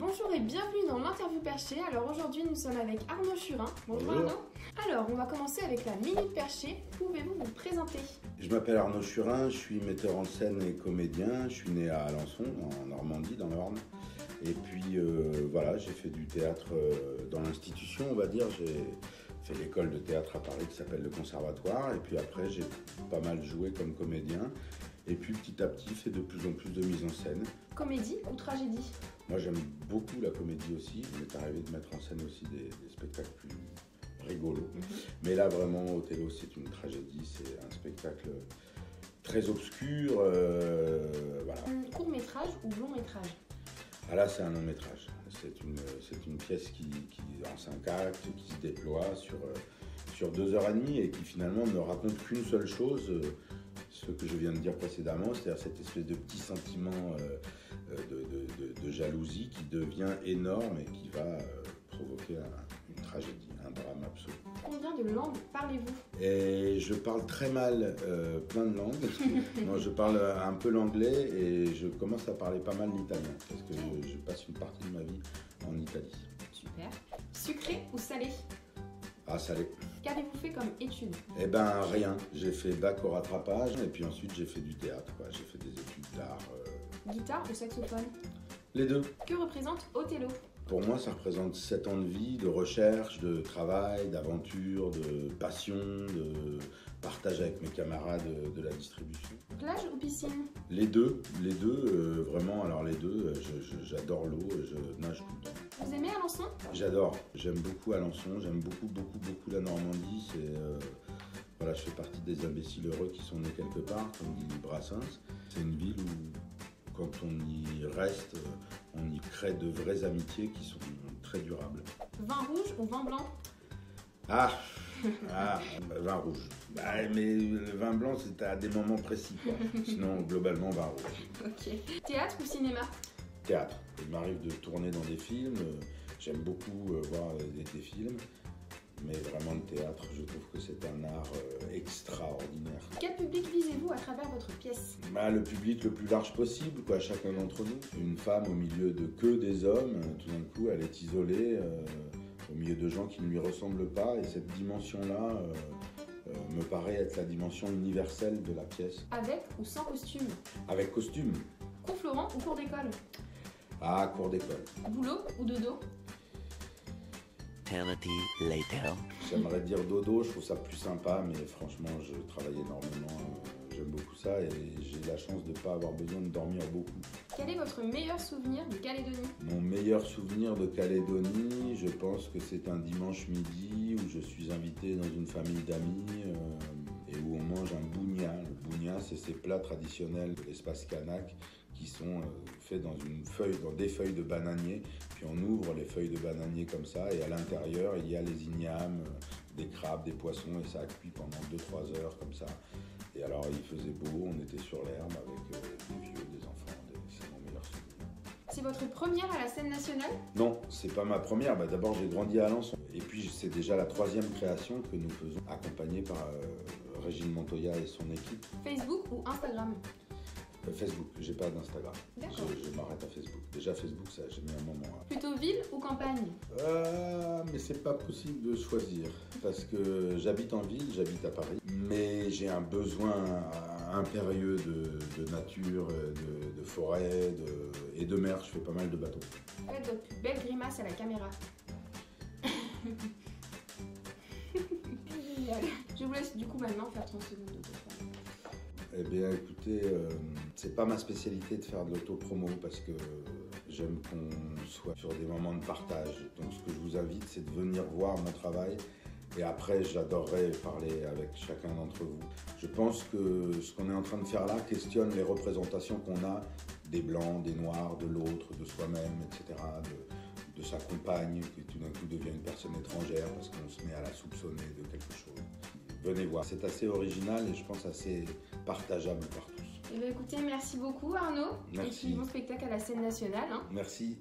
Bonjour et bienvenue dans l'interview perchée. Alors aujourd'hui nous sommes avec Arnaud Churin. Bonjour Arnaud. Alors on va commencer avec la minute perchée. Pouvez-vous vous présenter? Je m'appelle Arnaud Churin, je suis metteur en scène et comédien. Je suis né à Alençon, en Normandie, dans l'Orne. Et puis voilà, j'ai fait du théâtre dans l'institution, on va dire. J'ai fait l'école de théâtre à Paris qui s'appelle le Conservatoire. Et puis après, j'ai pas mal joué comme comédien. Et puis petit à petit, fait de plus en plus de mise en scène. Comédie ou tragédie? Moi, j'aime beaucoup la comédie aussi. Il m'est arrivé de mettre en scène aussi des spectacles plus rigolos. Mais là, vraiment, Othello, c'est une tragédie. C'est un spectacle très obscur. Voilà. Court métrage ou long métrage? Ah là, c'est un long métrage. C'est une pièce qui en 5 actes, qui se déploie sur 2h30 et qui finalement ne raconte qu'une seule chose. Ce que je viens de dire précédemment, c'est-à-dire cette espèce de petit sentiment de jalousie qui devient énorme et qui va provoquer une tragédie, un drame absolu. Combien de langues parlez-vous? Et je parle très mal plein de langues. Moi, je parle un peu l'anglais et je commence à parler pas mal l'italien parce que je passe une partie de ma vie en Italie. Super. Sucré ou salé? Ah, salé. Qu'avez-vous fait comme études? Eh ben rien, j'ai fait bac au rattrapage et puis ensuite j'ai fait du théâtre, quoi. J'ai fait des études d'art. Guitare ou saxophone? Les deux. Que représente Othello? Pour moi, ça représente 7 ans de vie, de recherche, de travail, d'aventure, de passion, de partage avec mes camarades de la distribution. Plage ou piscine? Les deux, vraiment, alors les deux, j'adore l'eau, je nage tout le temps. Vous aimez Alençon? J'adore, j'aime beaucoup Alençon, j'aime beaucoup la Normandie. Voilà, je fais partie des imbéciles heureux qui sont nés quelque part, comme dit Brassens. C'est une ville où, quand on y reste, on y crée de vraies amitiés qui sont très durables. Vin rouge ou vin blanc? Vin rouge. Bah, mais le vin blanc, c'est à des moments précis, quoi. Sinon, globalement, vin rouge. Ok. Théâtre ou cinéma? Théâtre. Il m'arrive de tourner dans des films. J'aime beaucoup voir des films. Mais vraiment, le théâtre, je trouve que c'est un art extraordinaire. Quel public visez-vous à travers votre pièce? Le public le plus large possible, quoi, chacun d'entre nous. Une femme au milieu de que des hommes, tout d'un coup, elle est isolée, au milieu de gens qui ne lui ressemblent pas. Et cette dimension-là me paraît être la dimension universelle de la pièce. Avec ou sans costume? Avec costume. Cours Florent ou cours d'école? Ah, cours d'école. Boulot ou dodo? Later. J'aimerais dire dodo, je trouve ça plus sympa, mais franchement, je travaille énormément, j'aime beaucoup ça et j'ai la chance de ne pas avoir besoin de dormir beaucoup. Quel est votre meilleur souvenir de Calédonie? Mon meilleur souvenir de Calédonie, je pense que c'est un dimanche midi où je suis invité dans une famille d'amis et où on mange un bougna. Le bougna, c'est ces plats traditionnels de l'espace kanak qui sont faits dans des feuilles de bananier. Puis on ouvre les feuilles de bananier comme ça et à l'intérieur, il y a les ignames, des crabes, des poissons et ça a cuit pendant 2-3 heures comme ça. Et alors il faisait beau, on était sur l'herbe avec des vieux, des enfants, c'est mon meilleur souvenir. C'est votre première à la scène nationale? Non, c'est pas ma première. D'abord, j'ai grandi à Alençon. Et puis, c'est déjà la 3e création que nous faisons, accompagnée par Régine Montoya et son équipe. Facebook ou Instagram? Facebook, j'ai pas d'Instagram. D'accord. Je m'arrête à Facebook. Déjà, Facebook, ça, j'ai mis un moment. Plutôt ville ou campagne? Mais c'est pas possible de choisir. Parce que j'habite en ville, j'habite à Paris. Mais j'ai un besoin impérieux de nature, de forêt et de mer. Je fais pas mal de bateaux. Faites votre plus belle grimace à la caméra. Génial. Je vous laisse du coup maintenant faire 30 secondes d'auto. Eh bien écoutez, c'est pas ma spécialité de faire de l'auto-promo parce que j'aime qu'on soit sur des moments de partage. Donc ce que je vous invite, c'est de venir voir mon travail et après j'adorerais parler avec chacun d'entre vous. Je pense que ce qu'on est en train de faire là questionne les représentations qu'on a des blancs, des noirs, de l'autre, de soi-même, etc. De sa compagne qui tout d'un coup devient une personne étrangère parce qu'on se met à la soupçonner de quelque chose. Venez voir, c'est assez original et je pense assez partageable par tous. Eh bien écoutez, merci beaucoup Arnaud. Merci. Et puis bon spectacle à la scène nationale. Merci.